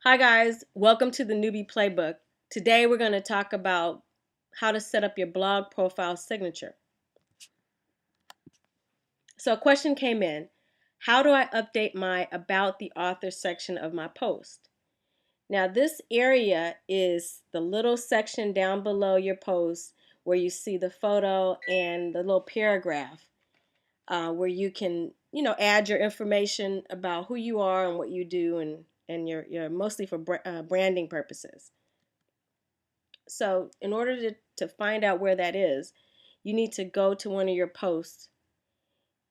Hi guys, welcome to the Newbie Playbook. Today we're going to talk about how to set up your blog profile signature. So a question came in, how do I update my About the Author section of my post? Now this area is the little section down below your post where you see the photo and the little paragraph where you can, add your information about who you are and what you do and you're mostly for branding purposes. So in order to find out where that is, you need to go to one of your posts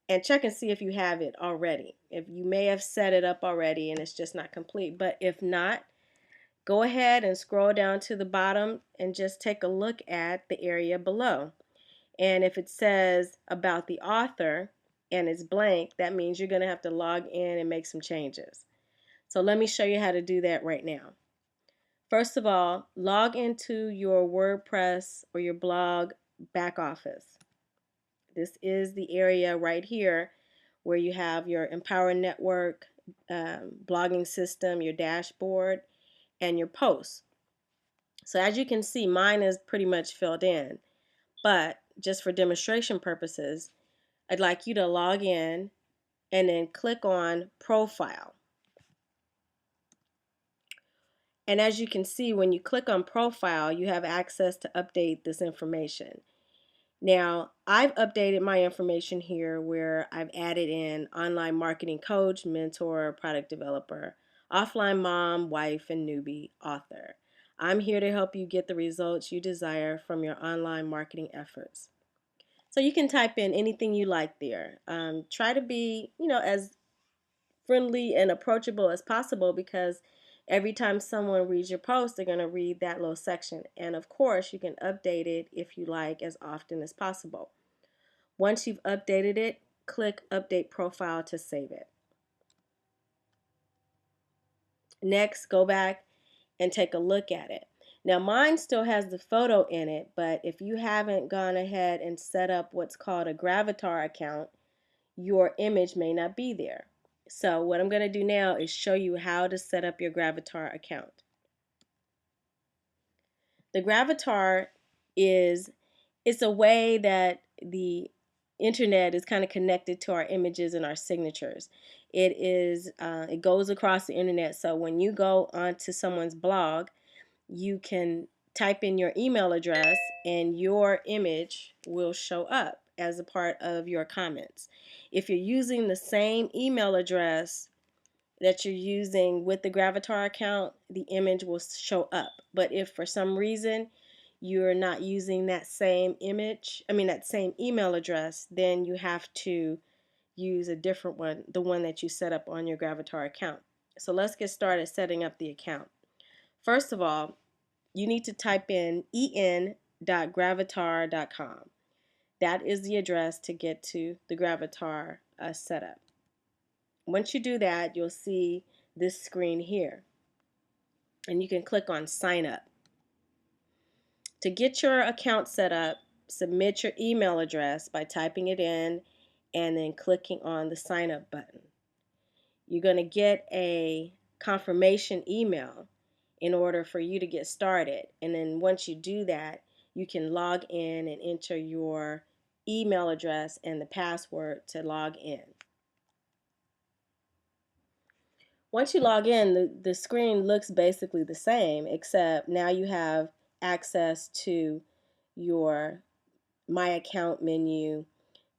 and check and see if you have it already. If you may have set it up already and it's just not complete, but if not, go ahead and scroll down to the bottom and just take a look at the area below. And if it says about the author and it's blank, that means you're going to have to log in and make some changes. So let me show you how to do that right now. First of all, log into your WordPress or your blog back office. This is the area right here where you have your Empower Network, blogging system, your dashboard, and your posts. So as you can see, mine is pretty much filled in. But just for demonstration purposes, I'd like you to log in and then click on Profile. And as you can see, when you click on Profile, you have access to update this information. Now, I've updated my information here where I've added in online marketing coach, mentor, product developer, offline mom, wife, and newbie author. I'm here to help you get the results you desire from your online marketing efforts. So you can type in anything you like there. Try to be, as friendly and approachable as possible because every time someone reads your post, they're going to read that little section. And of course, you can update it if you like as often as possible. Once you've updated it, click Update Profile to save it. Next, go back and take a look at it. Now mine still has the photo in it, but if you haven't gone ahead and set up what's called a Gravatar account, your image may not be there. So what I'm going to do now is show you how to set up your Gravatar account. The Gravatar it's a way that the internet is kind of connected to our images and our signatures. It goes across the internet, so when you go onto someone's blog, you can type in your email address and your image will show up as a part of your comments. If you're using the same email address that you're using with the Gravatar account, the image will show up. But if for some reason you're not using that same that same email address, then you have to use a different one, the one that you set up on your Gravatar account. So let's get started setting up the account. First of all, you need to type in en.gravatar.com. That is the address to get to the Gravatar setup. Once you do that, you'll see this screen here, and you can click on Sign Up. To get your account set up, submit your email address by typing it in and then clicking on the Sign Up button. You're going to get a confirmation email in order for you to get started, and then once you do that, you can log in and enter your email address and the password to log in. Once you log in, the screen looks basically the same, except now you have access to your My Account menu.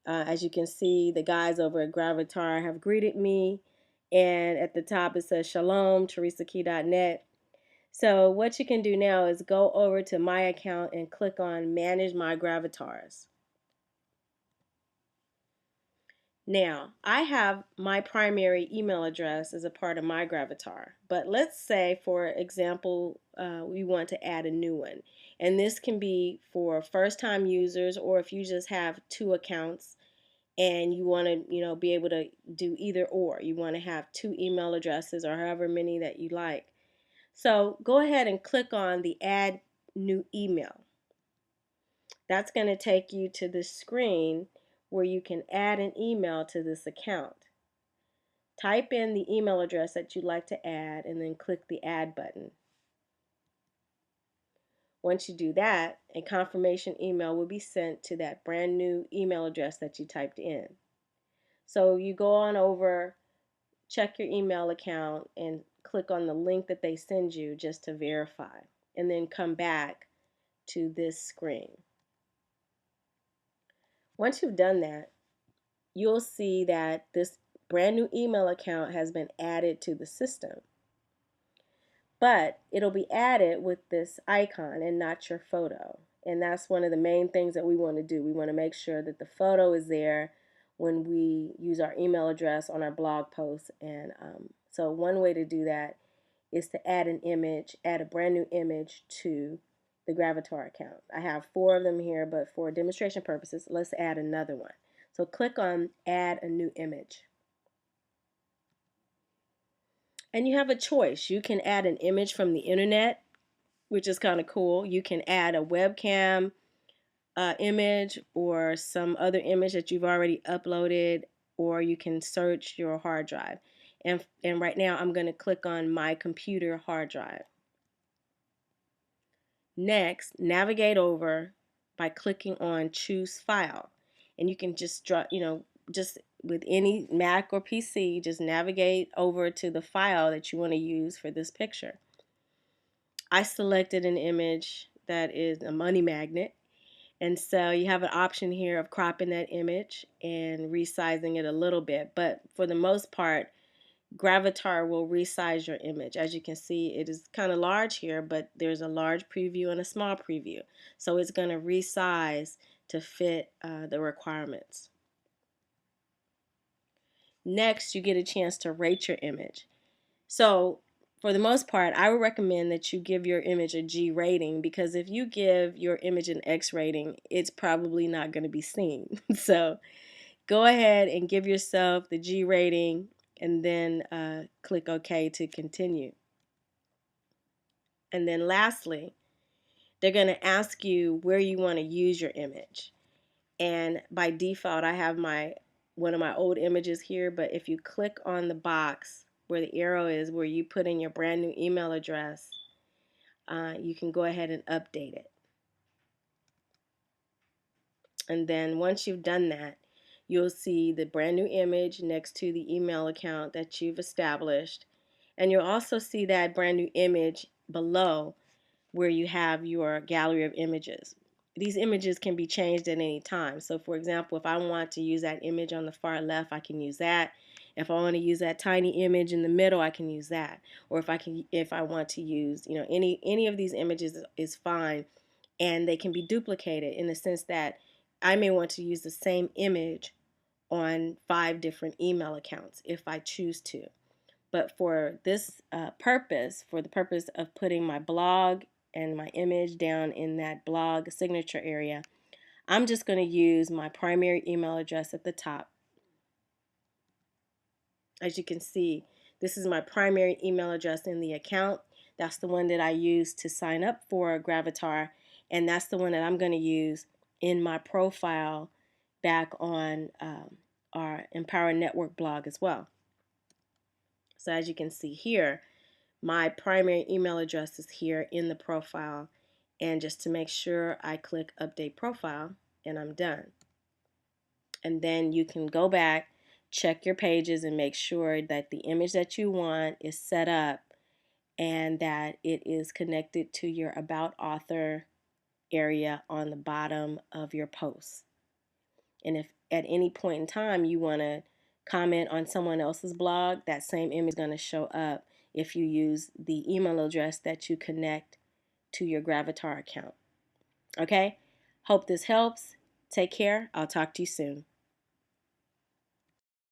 As you can see, the guys over at Gravatar have greeted me, and at the top it says Shalom, TeresaKey.net. So what you can do now is go over to My Account and click on Manage My Gravatars. Now, I have my primary email address as a part of my Gravatar, but let's say, for example, we want to add a new one. And this can be for first-time users, or if you just have two accounts and you want to, be able to do either or. You want to have two email addresses or however many that you like. So go ahead and click on the Add New Email. That's going to take you to the screen where you can add an email to this account. Type in the email address that you'd like to add and then click the add button. Once you do that, a confirmation email will be sent to that brand new email address that you typed in. So you go on over, check your email account, and click on the link that they send you just to verify, and then come back to this screen. Once you've done that, you'll see that this brand new email account has been added to the system. But it'll be added with this icon and not your photo. And that's one of the main things that we want to do. We want to make sure that the photo is there when we use our email address on our blog posts. And so one way to do that is to add an image, add a brand new image to the Gravatar account. I have 4 of them here, but for demonstration purposes, let's add another one. So click on Add a New Image. And you have a choice. You can add an image from the internet, which is kind of cool. You can add a webcam image or some other image that you've already uploaded, or you can search your hard drive. And right now I'm going to click on my computer hard drive. Next, navigate over by clicking on Choose File. And you can just just with any Mac or PC, just navigate over to the file that you want to use for this picture. I selected an image that is a money magnet, and so you have an option here of cropping that image and resizing it a little bit, but for the most part, Gravatar will resize your image. As you can see, it is kind of large here, but there's a large preview and a small preview, so it's going to resize to fit the requirements. Next, you get a chance to rate your image. So for the most part, I would recommend that you give your image a G rating, because if you give your image an X rating, it's probably not going to be seen. So go ahead and give yourself the G rating and then click OK to continue. And then lastly, they're going to ask you where you want to use your image. And by default, I have one of my old images here, but if you click on the box where the arrow is, where you put in your brand new email address, you can go ahead and update it. And then once you've done that, you'll see the brand new image next to the email account that you've established. And you'll also see that brand new image below where you have your gallery of images. These images can be changed at any time. So for example, if I want to use that image on the far left, I can use that. If I want to use that tiny image in the middle, I can use that. Or if I want to use, any of these images is fine, and they can be duplicated in the sense that I may want to use the same image on 5 different email accounts if I choose to. But for this purpose, for the purpose of putting my blog and my image down in that blog signature area, I'm just going to use my primary email address at the top. As you can see, this is my primary email address in the account. That's the one that I use to sign up for Gravatar, and that's the one that I'm going to use in my profile back on our Empower Network blog as well. So as you can see here, my primary email address is here in the profile, and just to make sure, I click Update Profile and I'm done. And then you can go back, check your pages, and make sure that the image that you want is set up and that it is connected to your About Author area on the bottom of your post. And if at any point in time you want to comment on someone else's blog, that same image is going to show up if you use the email address that you connect to your Gravatar account. Okay? Hope this helps. Take care. I'll talk to you soon.